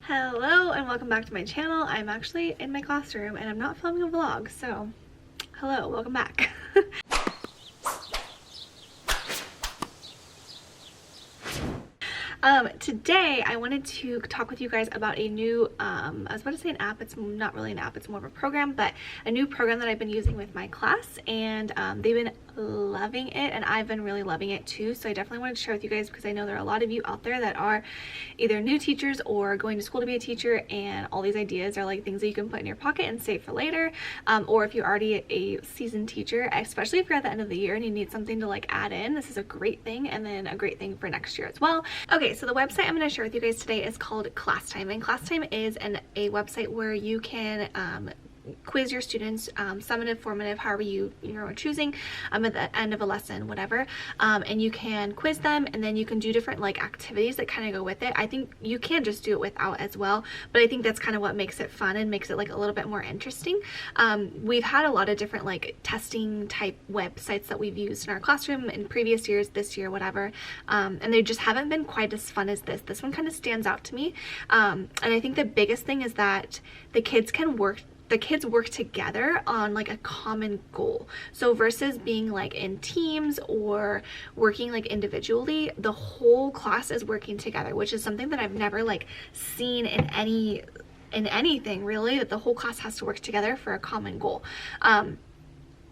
Hello and welcome back to my channel. I'm actually in my classroom and I'm not filming a vlog, so hello, welcome back. Today I wanted to talk with you guys about a new, I was about to say an app, it's not really an app, it's more of a program, but a new program that I've been using with my class, and they've been loving it and I've been really loving it too. So I definitely wanted to share with you guys because I know there are a lot of you out there that are either new teachers or going to school to be a teacher, and all these ideas are like things that you can put in your pocket and save for later, or if you're already a seasoned teacher, especially if you're at the end of the year and you need something to like add in, this is a great thing, and then a great thing for next year as well. Okay, so the website I'm going to share with you guys today is called ClassTime, and ClassTime is a website where you can quiz your students, summative, formative, however you're choosing, at the end of a lesson, whatever, and you can quiz them, and then you can do different like activities that kind of go with it. I think you can just do it without as well, but I think that's kind of what makes it fun and makes it like a little bit more interesting. We've had a lot of different like testing type websites that we've used in our classroom in previous years, this year, whatever, and they just haven't been quite as fun as this. This one kind of stands out to me, and I think the biggest thing is that the kids work together on like a common goal. So versus being like in teams or working like individually, the whole class is working together, which is something that I've never like seen in anything really, that the whole class has to work together for a common goal.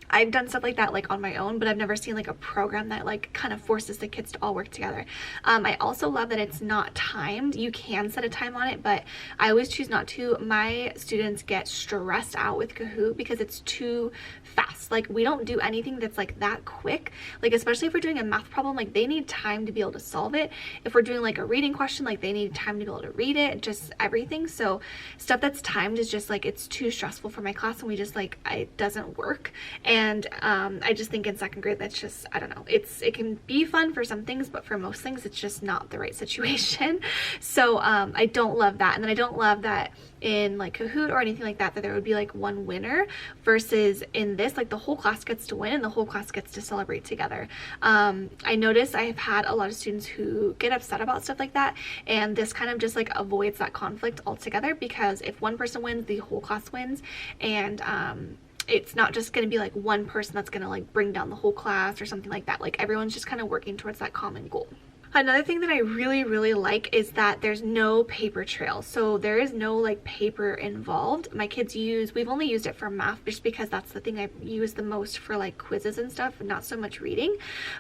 I've done stuff like that like on my own, but I've never seen like a program that like kind of forces the kids to all work together. I also love that it's not timed. You can set a time on it, but I always choose not to. My students get stressed out with Kahoot because it's too fast. Like we don't do anything that's like that quick. Like especially if we're doing a math problem, like they need time to be able to solve it. If we're doing like a reading question, like they need time to be able to read it, just everything. So stuff that's timed is just like, it's too stressful for my class, and we just like, it doesn't work. And I just think in second grade, that's just, I don't know, it can be fun for some things, but for most things it's just not the right situation. So I don't love that. And then I don't love that in like Kahoot or anything like that there would be like one winner, versus in this, like the whole class gets to win and the whole class gets to celebrate together. I noticed I have had a lot of students who get upset about stuff like that, and this kind of just like avoids that conflict altogether, because if one person wins, the whole class wins, and it's not just going to be like one person that's going to like bring down the whole class or something like that. Like everyone's just kind of working towards that common goal. Another thing that I really like is that there's no paper trail. So there is no like paper involved. My kids we've only used it for math just because that's the thing I use the most for like quizzes and stuff, not so much reading.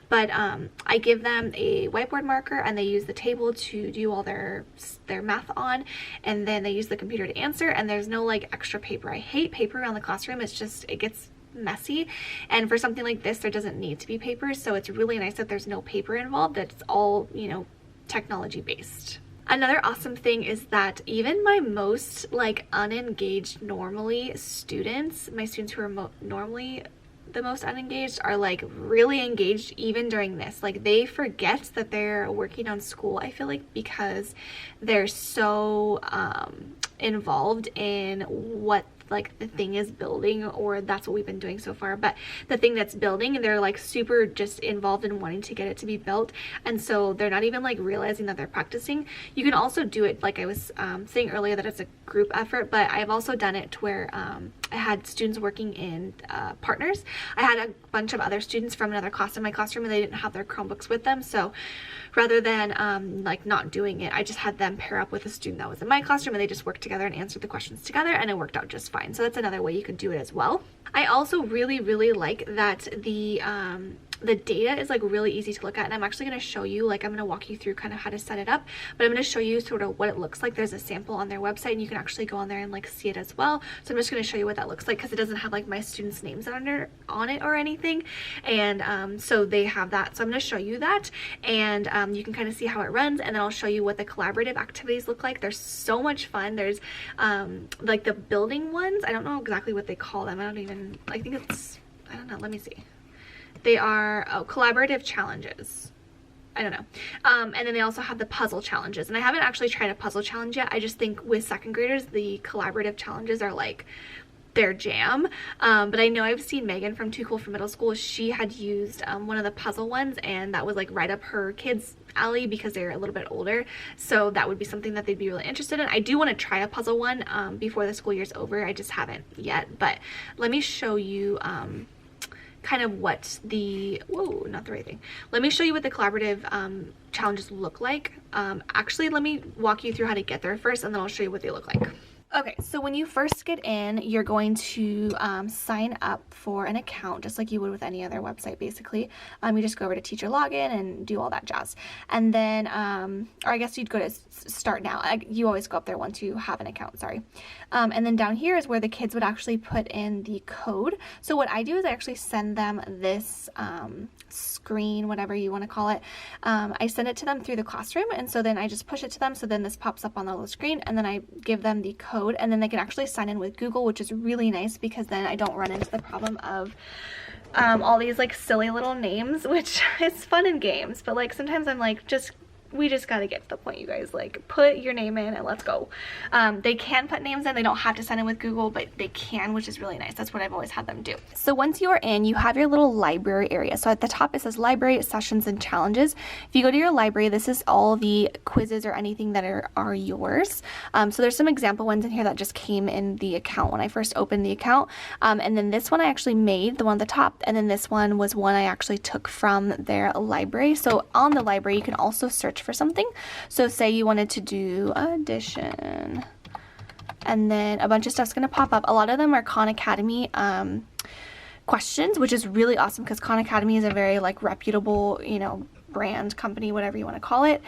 But I give them a whiteboard marker and they use the table to do all their math on, and then they use the computer to answer, and there's no like extra paper. I hate paper around the classroom. It's just, it gets messy, and for something like this there doesn't need to be paper, so it's really nice that there's no paper involved, that it's all, you know, technology based. Another awesome thing is that even my most like unengaged normally students, my students who are normally the most unengaged, are like really engaged even during this. Like they forget that they're working on school, I feel like, because they're so involved in what like the thing is building, or that's what we've been doing so far, but the thing that's building, and they're like super just involved in wanting to get it to be built, and so they're not even like realizing that they're practicing. You can also do it, like I was saying earlier, that it's a group effort, but I've also done it to where I had students working in partners. I had a bunch of other students from another class in my classroom, and they didn't have their Chromebooks with them, so rather than like not doing it, I just had them pair up with a student that was in my classroom, and they just worked together and answered the questions together, and it worked out just fine. So that's another way you could do it as well. I also really like that the data is like really easy to look at, and I'm actually going to show you, like I'm going to walk you through kind of how to set it up, but I'm going to show you sort of what it looks like. There's a sample on their website and you can actually go on there and like see it as well. So I'm just going to show you what that looks like, because it doesn't have like my students' names on it or anything, and so they have that. So I'm going to show you that, and you can kind of see how it runs, and then I'll show you what the collaborative activities look like. They're so much fun. There's like the building ones, I don't know exactly what they call them. I think it's, I don't know, let me see. They are collaborative challenges. I don't know. And then they also have the puzzle challenges. And I haven't actually tried a puzzle challenge yet. I just think with second graders, the collaborative challenges are like their jam. But I know I've seen Megan from Too Cool for Middle School. She had used one of the puzzle ones, and that was like right up her kids' Ally because they're a little bit older, so that would be something that they'd be really interested in. I do want to try a puzzle one before the school year's over. I just haven't yet, but let me show you kind of what the, whoa, not the right thing. Let me show you what the collaborative challenges look like. Actually, let me walk you through how to get there first, and then I'll show you what they look like. Okay, so when you first get in, you're going to sign up for an account just like you would with any other website, basically. You just go over to teacher login and do all that jazz. And then, or I guess you'd go to start now. You always go up there once you have an account, sorry. And then down here is where the kids would actually put in the code. So what I do is I actually send them this screen, whatever you want to call it. I send it to them through the classroom, and so then I just push it to them, so then this pops up on the little screen, and then I give them the code, and then they can actually sign in with Google, which is really nice because then I don't run into the problem of all these like silly little names, which is fun in games, but like sometimes I'm like, we just got to get to the point, you guys. Like, put your name in and let's go. They can put names in. They don't have to sign in with Google, but they can, which is really nice. That's what I've always had them do. So once you are in, you have your little library area. So at the top, it says library, sessions, and challenges. If you go to your library, this is all the quizzes or anything that are yours. So there's some example ones in here that just came in the account when I first opened the account. And then this one I actually made, the one at the top. And then this one was one I actually took from their library. So on the library, you can also search for something. So say you wanted to do addition, and then a bunch of stuff's going to pop up. A lot of them are Khan Academy questions, which is really awesome because Khan Academy is a very like reputable, you know, brand, company, whatever you want to call it.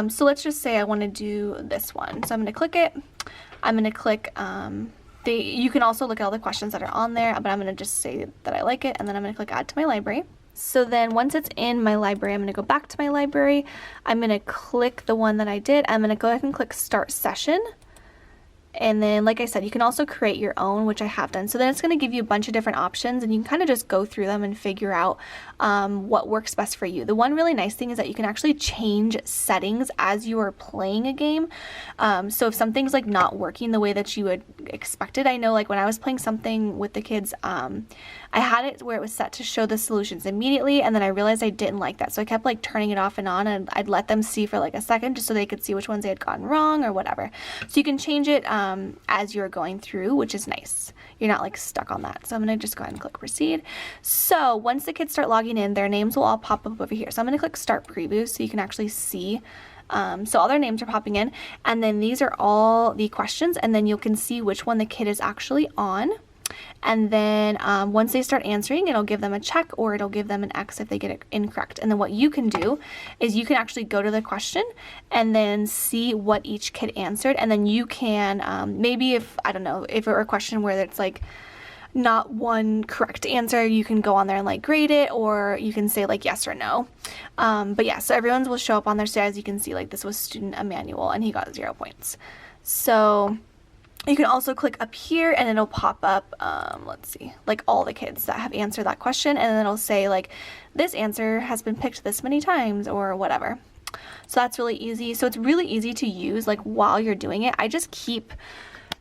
So let's just say I want to do this one. So I'm going to click it. I'm going to click you can also look at all the questions that are on there, but I'm going to just say that I like it, and then I'm going to click add to my library. So then once it's in my library, I'm going to go back to my library. I'm going to click the one that I did. I'm going to go ahead and click start session. And then, like I said, you can also create your own, which I have done. So then it's going to give you a bunch of different options, and you can kind of just go through them and figure out what works best for you. The one really nice thing is that you can actually change settings as you are playing a game. So if something's like not working the way that you would expect it, I know like when I was playing something with the kids, I had it where it was set to show the solutions immediately, and then I realized I didn't like that. So I kept like turning it off and on, and I'd let them see for like a second just so they could see which ones they had gotten wrong or whatever. So you can change it as you're going through, which is nice. You're not like stuck on that. So I'm going to just go ahead and click proceed. So once the kids start logging in, their names will all pop up over here. So I'm going to click start preview so you can actually see. So all their names are popping in, and then these are all the questions, and then you can see which one the kid is actually on. And then once they start answering, it'll give them a check, or it'll give them an X if they get it incorrect. And then what you can do is you can actually go to the question and then see what each kid answered. And then you can, maybe if, I don't know, if it were a question where it's like not one correct answer, you can go on there and like grade it, or you can say like yes or no. But yeah, so everyone's will show up on there. So as you can see, like this was student Emmanuel, and he got 0 points. So you can also click up here and it'll pop up, let's see, like all the kids that have answered that question, and then it'll say like, this answer has been picked this many times or whatever. So that's really easy. So it's really easy to use like while you're doing it. I just keep,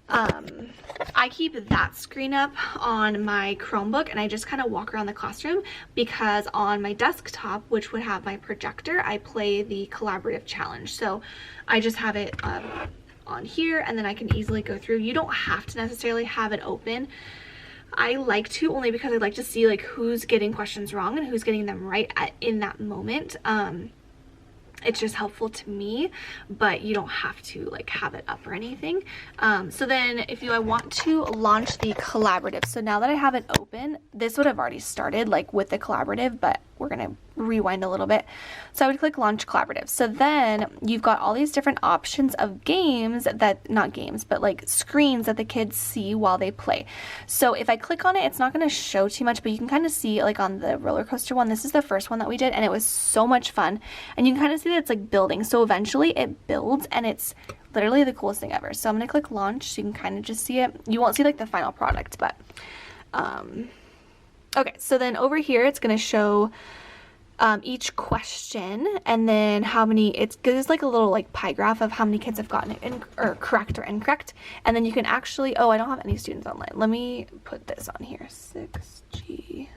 I keep that screen up on my Chromebook, and I just kind of walk around the classroom, because on my desktop, which would have my projector, I play the collaborative challenge. So I just have it on here, and then I can easily go through. You don't have to necessarily have it open. I like to, only because I like to see like who's getting questions wrong and who's getting them right in that moment. It's just helpful to me, but you don't have to like have it up or anything. So then if I want to launch the collaborative, so now that I have it open, this would have already started like with the collaborative, but we're gonna rewind a little bit. So I would click launch collaborative. So then you've got all these different options of games that, not games, but like screens that the kids see while they play. So if I click on it, it's not gonna show too much, but you can kind of see like on the roller coaster one, this is the first one that we did, and it was so much fun. And you can kind of see that it's like building. So eventually it builds, and it's literally the coolest thing ever. So I'm gonna click launch so you can kind of just see it. You won't see like the final product, but okay, so then over here it's going to show each question, and then how many, there's like a little like pie graph of how many kids have gotten it or correct or incorrect. And then you can actually, oh, I don't have any students online. Let me put this on here, 6G.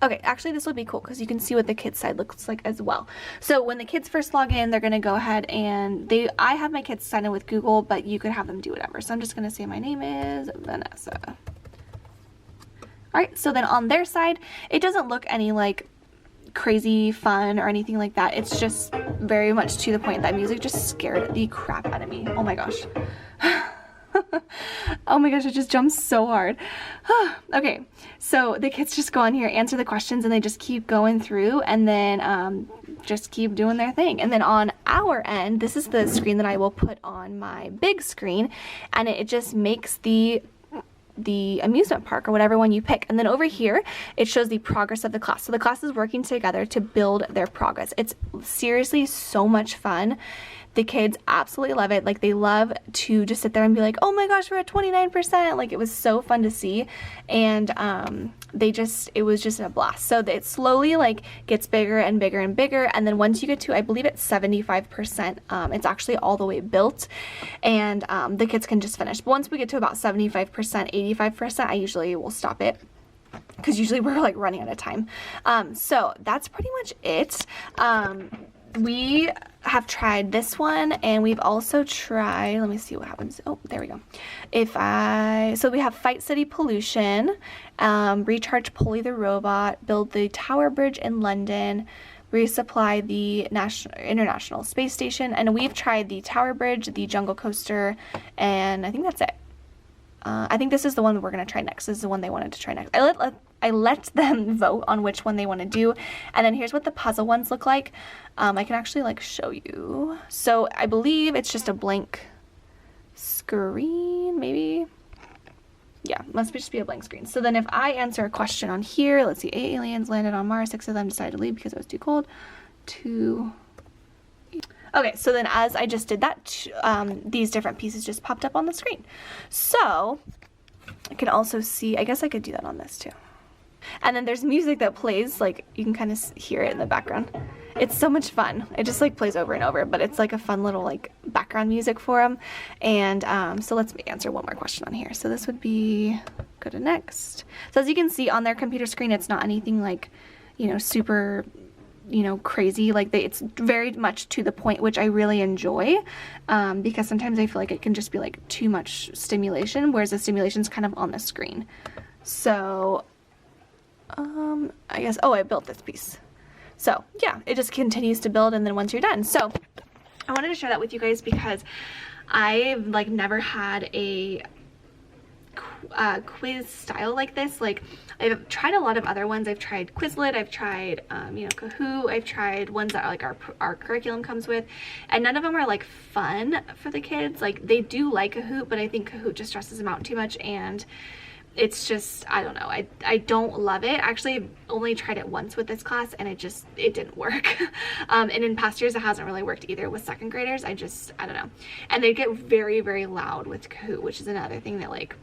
Okay, actually this will be cool because you can see what the kids side looks like as well. So when the kids first log in, they're gonna go ahead and I have my kids sign in with Google, but you could have them do whatever. So I'm just gonna say my name is Vanessa. All right, so then on their side, it doesn't look any like crazy fun or anything like that. It's just very much to the point. That music just scared the crap out of me. Oh my gosh. Oh my gosh, I just jumped so hard. Okay, so the kids just go on here, answer the questions, and they just keep going through, and then just keep doing their thing. And then on our end, this is the screen that I will put on my big screen, and it just makes the amusement park or whatever one you pick. And then over here it shows the progress of the class. So the class is working together to build their progress. It's seriously so much fun. The kids absolutely love it. Like, they love to just sit there and be like, oh my gosh, we're at 29%. Like, it was so fun to see. And it was just a blast. So it slowly like gets bigger and bigger and bigger. And then once you get to, I believe it's 75%, it's actually all the way built, and the kids can just finish. But once we get to about 75%, 85%, I usually will stop it, because usually we're like running out of time. So that's pretty much it. We have tried this one, and we've also tried, let me see what happens. Oh, there we go. So we have Fight City Pollution, Recharge Polly the Robot, Build the Tower Bridge in London, Resupply the International Space Station, and we've tried the Tower Bridge, the Jungle Coaster, and I think that's it. I think this is the one we're going to try next. This is the one they wanted to try next. I let them vote on which one they want to do. And then here's what the puzzle ones look like. I can actually like show you. So I believe it's just a blank screen, maybe. Yeah, must just be a blank screen. So then if I answer a question on here, let's see, 8 aliens landed on Mars, 6 of them decided to leave because it was too cold. 2. Okay, so then as I just did that, these different pieces just popped up on the screen. So I can also see, I guess I could do that on this too. And then there's music that plays, like you can kind of hear it in the background. It's so much fun. It just like plays over and over, but it's like a fun little like background music for them. And so let's answer one more question on here. So this would be, go to next. So as you can see on their computer screen, it's not anything like, you know, super, you know, crazy. Like it's very much to the point, which I really enjoy, because sometimes I feel like it can just be like too much stimulation, whereas the stimulation's kind of on the screen. So I guess, oh, I built this piece. So yeah, it just continues to build, and then once you're done. So I wanted to share that with you guys because I've like never had a quiz style like this. Like, I've tried a lot of other ones. I've tried Quizlet, I've tried you know, Kahoot, I've tried ones that are like our curriculum comes with, and none of them are like fun for the kids. Like, they do like Kahoot, but I think Kahoot just stresses them out too much, and it's just, I don't know, I don't love it. Actually, I've only tried it once with this class, and it didn't work. And in past years it hasn't really worked either with second graders. I don't know. And they get very, very loud with Kahoot, which is another thing that like,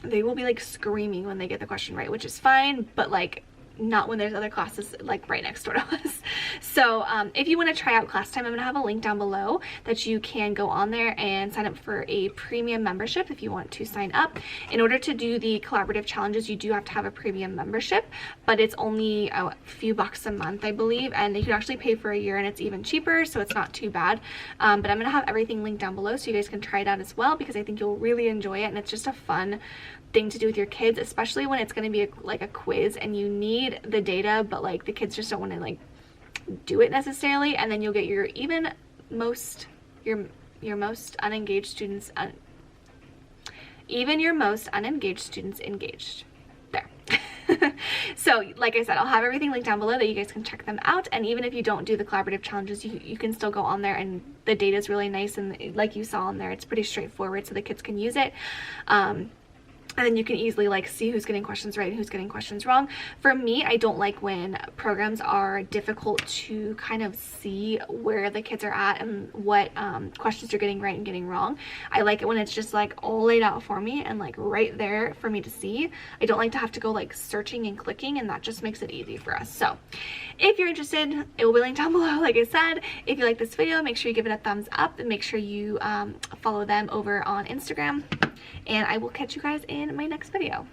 they will be like screaming when they get the question right, which is fine, but like not when there's other classes like right next door to us. So if you want to try out Class Time, I'm going to have a link down below that you can go on there and sign up for a premium membership if you want to sign up. In order to do the collaborative challenges, you do have to have a premium membership, but it's only a few bucks a month, I believe, and you can actually pay for a year, and it's even cheaper, so it's not too bad. But I'm going to have everything linked down below so you guys can try it out as well, because I think you'll really enjoy it, and it's just a fun thing to do with your kids, especially when it's going to be like a quiz and you need the data, but like the kids just don't want to like do it necessarily, and then you'll get your most unengaged students engaged. There. So like I said, I'll have everything linked down below that you guys can check them out, and even if you don't do the collaborative challenges, you can still go on there, and the data is really nice, and like you saw on there, it's pretty straightforward, so the kids can use it. And then you can easily like see who's getting questions right and who's getting questions wrong. For me, I don't like when programs are difficult to kind of see where the kids are at and what questions you're getting right and getting wrong. I like it when it's just like all laid out for me and like right there for me to see. I don't like to have to go like searching and clicking, and that just makes it easy for us. So if you're interested, it will be linked down below. Like I said, if you like this video, make sure you give it a thumbs up, and make sure you follow them over on Instagram. And I will catch you guys in my next video.